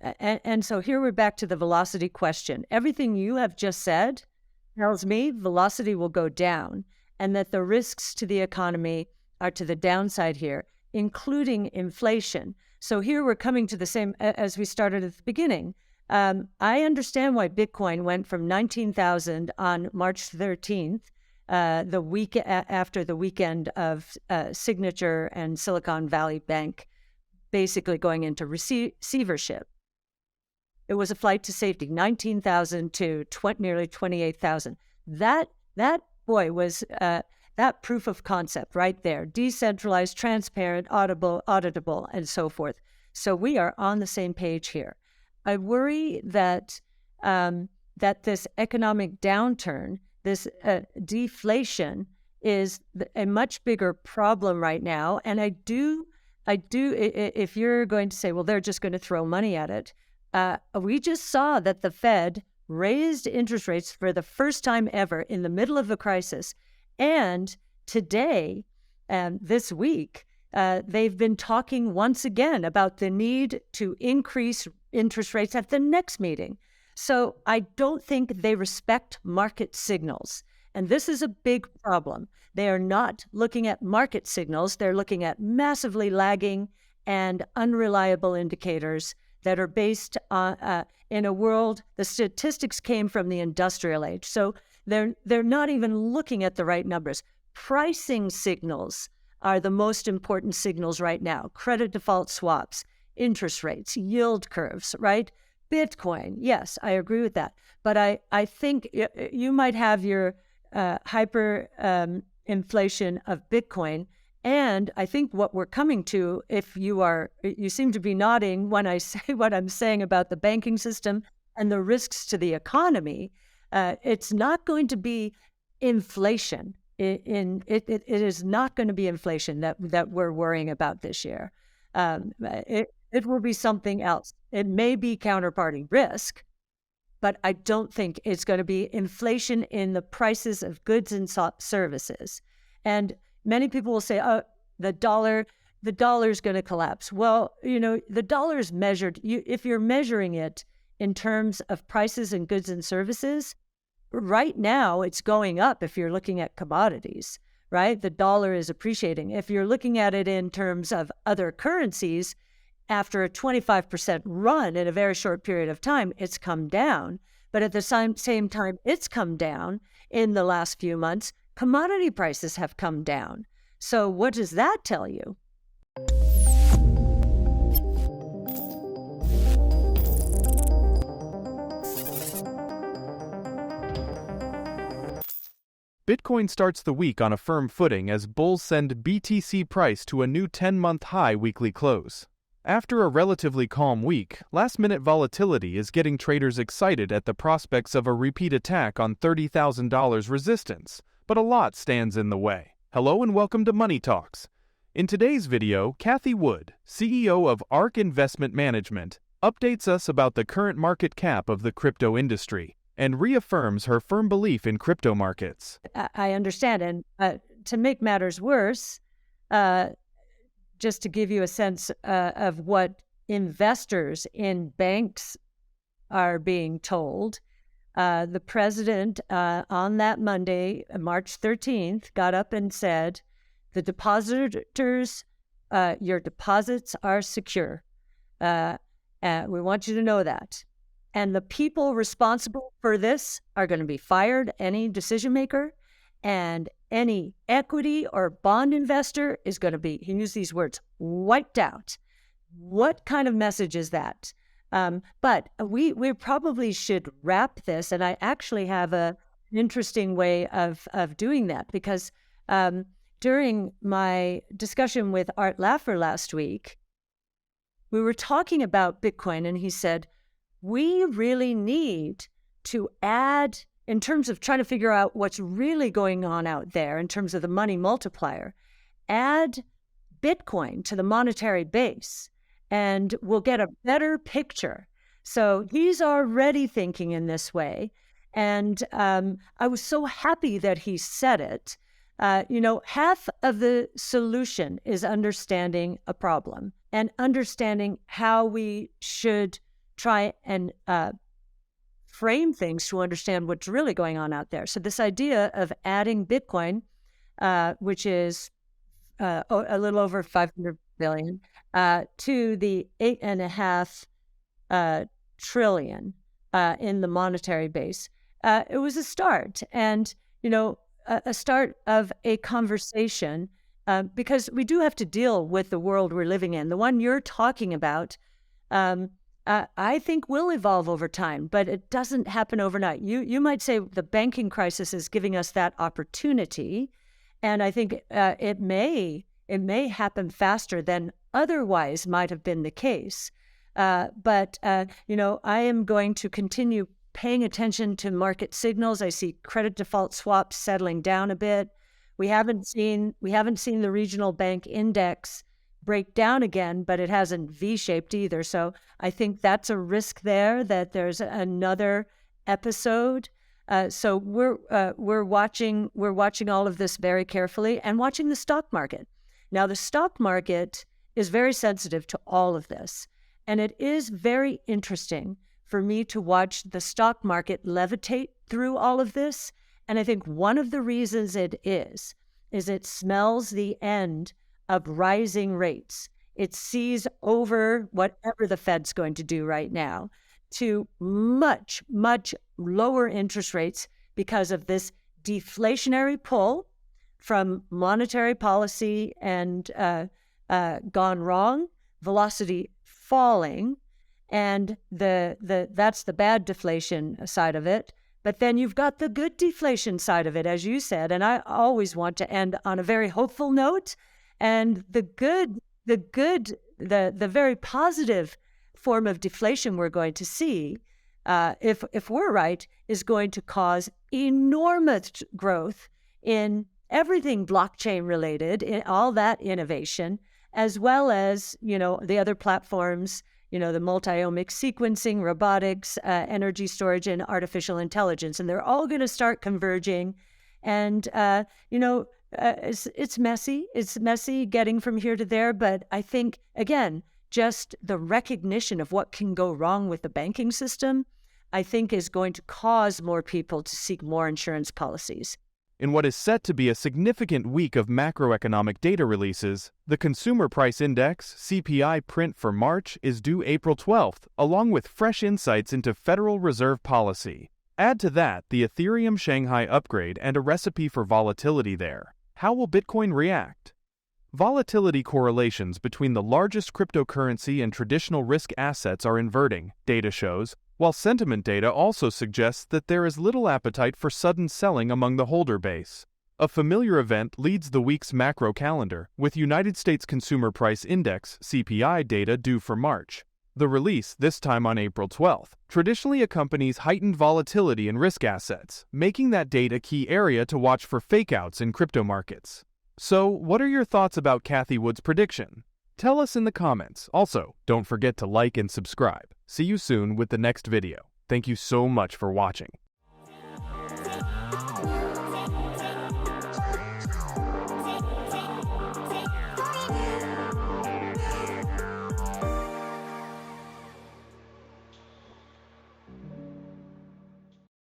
And so here we're back to the velocity question. Everything you have just said tells me velocity will go down and that the risks to the economy are to the downside here, including inflation. So here we're coming to the same as we started at the beginning. I understand why Bitcoin went from 19,000 on March 13th, the week after the weekend of Signature and Silicon Valley Bank basically going into receivership. It was a flight to safety, 19,000 to nearly 28,000. That was that proof of concept right there. Decentralized, transparent, auditable, and so forth. So we are on the same page here. I worry that that this economic downturn, this deflation, is a much bigger problem right now. And I do. If you're going to say, well, they're just going to throw money at it, we just saw that the Fed raised interest rates for the first time ever in the middle of a crisis. And today, this week, they've been talking once again about the need to increase interest rates at the next meeting. So I don't think they respect market signals. And this is a big problem. They are not looking at market signals. They're looking at massively lagging and unreliable indicators that are based on in a world. The statistics came from the industrial age, so they're not even looking at the right numbers. Pricing signals are the most important signals right now. Credit default swaps, interest rates, yield curves, right? Bitcoin, yes, I agree with that. But I think you might have your hyper inflation of Bitcoin. And I think what we're coming to, you seem to be nodding when I say what I'm saying about the banking system and the risks to the economy, it's not going to be inflation. It is not going to be inflation that we're worrying about this year. It will be something else. It may be counterparty risk, but I don't think it's going to be inflation in the prices of goods and services. And many people will say, oh, the dollar's going to collapse. Well, the dollar is measured. If you're measuring it in terms of prices and goods and services, right now it's going up if you're looking at commodities, right? The dollar is appreciating. If you're looking at it in terms of other currencies, after a 25% run in a very short period of time, it's come down. But at the same time it's come down in the last few months, commodity prices have come down. So what does that tell you? Bitcoin starts the week on a firm footing as bulls send BTC price to a new 10-month high weekly close. After a relatively calm week, last-minute volatility is getting traders excited at the prospects of a repeat attack on $30,000 resistance, but a lot stands in the way. Hello and welcome to Money Talks. In today's video, Cathie Wood, CEO of ARK Investment Management, updates us about the current market cap of the crypto industry and reaffirms her firm belief in crypto markets. I understand. And to make matters worse, just to give you a sense of what investors in banks are being told, the president on that Monday, March 13th, got up and said, the depositors, your deposits are secure. We want you to know that. And the people responsible for this are going to be fired, any decision maker, and any equity or bond investor is going to be, he used these words, wiped out. What kind of message is that? But we probably should wrap this, and I actually have an interesting way of doing that, because during my discussion with Art Laffer last week, we were talking about Bitcoin, and he said, we really need to add, in terms of trying to figure out what's really going on out there in terms of the money multiplier, add Bitcoin to the monetary base, and we'll get a better picture. So he's already thinking in this way. And I was so happy that he said it. Half of the solution is understanding a problem and understanding how we should try and frame things to understand what's really going on out there. So this idea of adding Bitcoin, which is a little over 500 billion, to the 8.5 trillion in the monetary base, it was a start, and a start of a conversation, because we do have to deal with the world we're living in. The one you're talking about, I think will evolve over time, but it doesn't happen overnight. You might say the banking crisis is giving us that opportunity, and I think it may happen faster than otherwise might have been the case. But I am going to continue paying attention to market signals. I see credit default swaps settling down a bit. We haven't seen the regional bank index break down again, but it hasn't V-shaped either. So I think that's a risk there, that there's another episode. So we're watching all of this very carefully, and watching the stock market. Now, the stock market is very sensitive to all of this, and it is very interesting for me to watch the stock market levitate through all of this. And I think one of the reasons it is it smells the end of rising rates. It sees over whatever the Fed's going to do right now to much, much lower interest rates because of this deflationary pull from monetary policy and gone wrong, velocity falling, and that's the bad deflation side of it. But then you've got the good deflation side of it, as you said, and I always want to end on a very hopeful note. And the very positive form of deflation we're going to see, if we're right, is going to cause enormous growth in everything blockchain related, in all that innovation, as well as the other platforms, the multi-omic sequencing, robotics, energy storage, and artificial intelligence. And they're all going to start converging. And, it's messy. It's messy getting from here to there. But I think, again, just the recognition of what can go wrong with the banking system, I think is going to cause more people to seek more insurance policies. In what is set to be a significant week of macroeconomic data releases, the Consumer Price Index (CPI) print for March is due April 12th, along with fresh insights into Federal Reserve policy. Add to that the Ethereum Shanghai upgrade and a recipe for volatility there. How will Bitcoin react? Volatility correlations between the largest cryptocurrency and traditional risk assets are inverting, data shows, while sentiment data also suggests that there is little appetite for sudden selling among the holder base. A familiar event leads the week's macro calendar, with United States Consumer Price Index (CPI) data due for March. The release, this time on April 12th, traditionally accompanies heightened volatility in risk assets, making that date a key area to watch for fakeouts in crypto markets. So, what are your thoughts about Cathie Wood's prediction? Tell us in the comments. Also, don't forget to like and subscribe. See you soon with the next video. Thank you so much for watching.